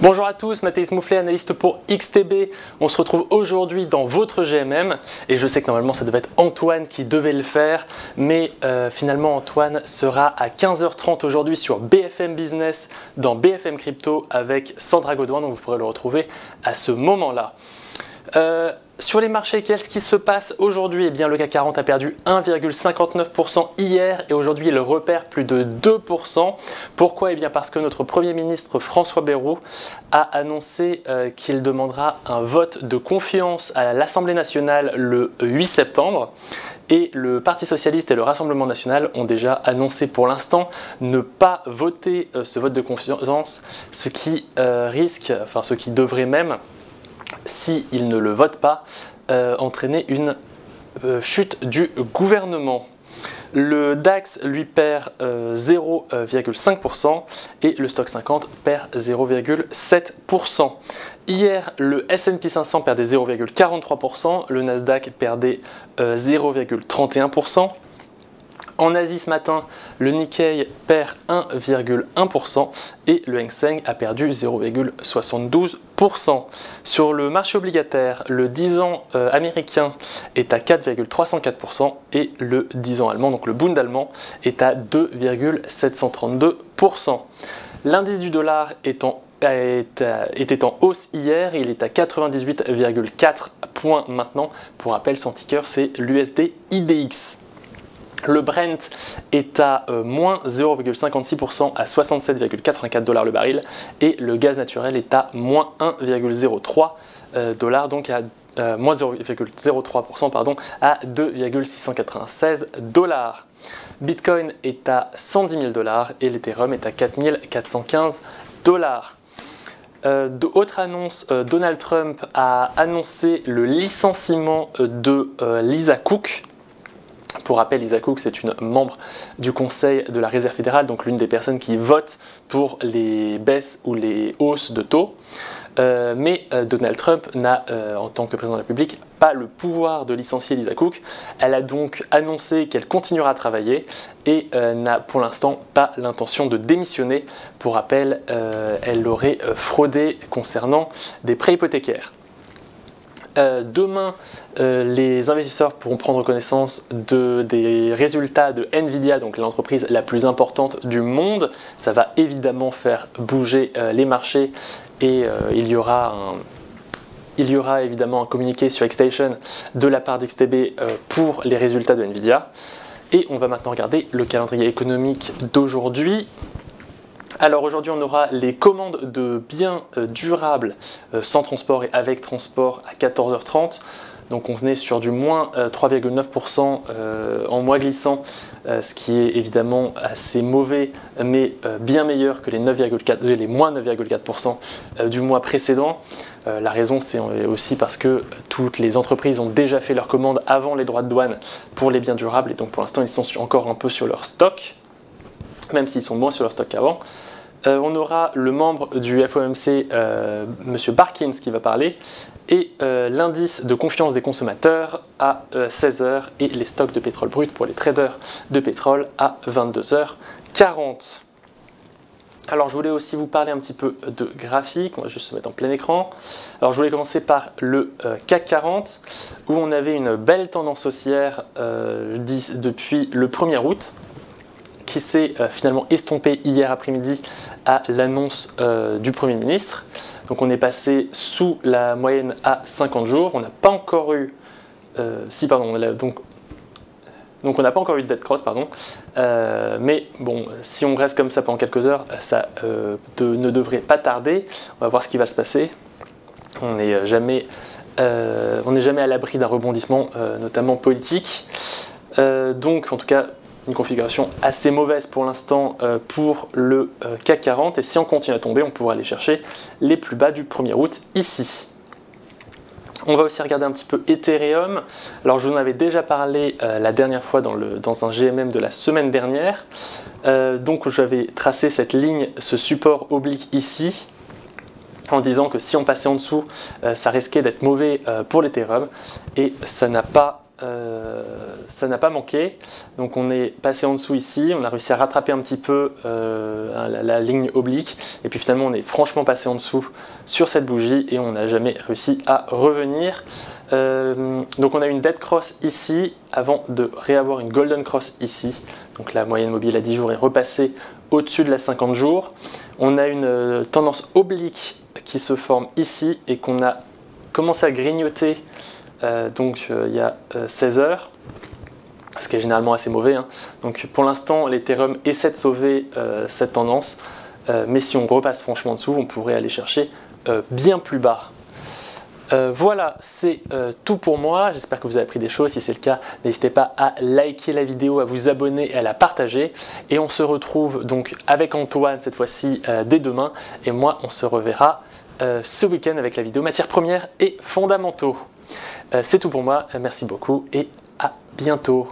Bonjour à tous, Mathéis Mouflet, analyste pour XTB. On se retrouve aujourd'hui dans votre GMM et je sais que normalement ça devait être Antoine qui devait le faire, mais finalement Antoine sera à 15h30 aujourd'hui sur BFM Business dans BFM Crypto avec Sandra Godouin, donc vous pourrez le retrouver à ce moment-là. Sur les marchés, qu'est-ce qui se passe aujourd'hui? Eh bien, le CAC 40 a perdu 1,59% hier et aujourd'hui il repère plus de 2%. Pourquoi? Eh bien, parce que notre Premier ministre François Bayrou a annoncé qu'il demandera un vote de confiance à l'Assemblée nationale le 8 septembre. Et le Parti socialiste et le Rassemblement national ont déjà annoncé pour l'instant ne pas voter ce vote de confiance, ce qui ce qui devrait même, s'ils ne le votent pas, entraîner une chute du gouvernement. Le DAX lui perd 0,5% et le Stock 50 perd 0,7%. Hier, le S&P 500 perdait 0,43%, le Nasdaq perdait 0,31%. En Asie ce matin, le Nikkei perd 1,1% et le Hang Seng a perdu 0,72%. Sur le marché obligataire, le 10 ans américain est à 4,304% et le 10 ans allemand, donc le Bund allemand, est à 2,732%. L'indice du dollar était en hausse hier, il est à 98,4 points maintenant. Pour rappel, son ticker c'est l'USD IDX. Le Brent est à moins 0,56% à 67,84$ le baril et le gaz naturel est à moins 1,03$, donc à moins 0,03% pardon, à 2,696$. Bitcoin est à 110 000$ et l'Ethereum est à 4 415$. Autre annonce, Donald Trump a annoncé le licenciement de Lisa Cook. Pour rappel, Lisa Cook, c'est une membre du Conseil de la Réserve fédérale, donc l'une des personnes qui votent pour les baisses ou les hausses de taux. Mais Donald Trump n'a, en tant que président de la République, pas le pouvoir de licencier Lisa Cook. Elle a donc annoncé qu'elle continuera à travailler et n'a pour l'instant pas l'intention de démissionner. Pour rappel, elle aurait fraudé concernant des prêts hypothécaires. Demain, les investisseurs pourront prendre connaissance des résultats de Nvidia, donc l'entreprise la plus importante du monde. Ça va évidemment faire bouger les marchés et il y aura évidemment un communiqué sur Xstation de la part d'XTB pour les résultats de Nvidia. Et on va maintenant regarder le calendrier économique d'aujourd'hui. Alors aujourd'hui on aura les commandes de biens durables sans transport et avec transport à 14h30. Donc on est sur du moins 3,9% en mois glissant, ce qui est évidemment assez mauvais, mais bien meilleur que les moins 9,4% du mois précédent. La raison c'est aussi parce que toutes les entreprises ont déjà fait leurs commandes avant les droits de douane pour les biens durables et donc pour l'instant ils sont encore un peu sur leur stock, même s'ils sont moins sur leur stock qu'avant. On aura le membre du FOMC, M. Barkins, qui va parler, et l'indice de confiance des consommateurs à 16h et les stocks de pétrole brut pour les traders de pétrole à 22h40. Alors je voulais aussi vous parler un petit peu de graphique, on va juste se mettre en plein écran. Alors je voulais commencer par le CAC 40 où on avait une belle tendance haussière depuis le 1er août. Qui s'est finalement estompé hier après-midi à l'annonce du Premier ministre. Donc on est passé sous la moyenne à 50 jours. On n'a pas encore eu... donc on n'a pas encore eu de dead cross, pardon. Mais bon, si on reste comme ça pendant quelques heures, ça ne devrait pas tarder. On va voir ce qui va se passer. On n'est jamais à l'abri d'un rebondissement, notamment politique. Donc en tout cas, une configuration assez mauvaise pour l'instant pour le CAC 40 et si on continue à tomber, on pourra aller chercher les plus bas du 1er août ici. On va aussi regarder un petit peu Ethereum. Alors je vous en avais déjà parlé la dernière fois dans un GMM de la semaine dernière. Donc j'avais tracé cette ligne, ce support oblique ici, en disant que si on passait en dessous, ça risquait d'être mauvais pour l'Ethereum et ça n'a pas ça n'a pas manqué. Donc on est passé en dessous ici, on a réussi à rattraper un petit peu la ligne oblique, et puis finalement on est franchement passé en dessous sur cette bougie et on n'a jamais réussi à revenir. Donc on a une dead cross ici avant de réavoir une golden cross ici. Donc la moyenne mobile à 10 jours est repassée au-dessus de la 50 jours. On a une tendance oblique qui se forme ici et qu'on a commencé à grignoter il y a 16 heures, ce qui est généralement assez mauvais, hein. Donc pour l'instant l'Ethereum essaie de sauver cette tendance, mais si on repasse franchement en dessous, on pourrait aller chercher bien plus bas. Voilà, c'est tout pour moi. J'espère que vous avez appris des choses. Si c'est le cas, n'hésitez pas à liker la vidéo, à vous abonner et à la partager. Et on se retrouve donc avec Antoine cette fois-ci dès demain. Et moi, on se reverra ce week-end avec la vidéo matières premières et fondamentaux. C'est tout pour moi. Merci beaucoup et à bientôt.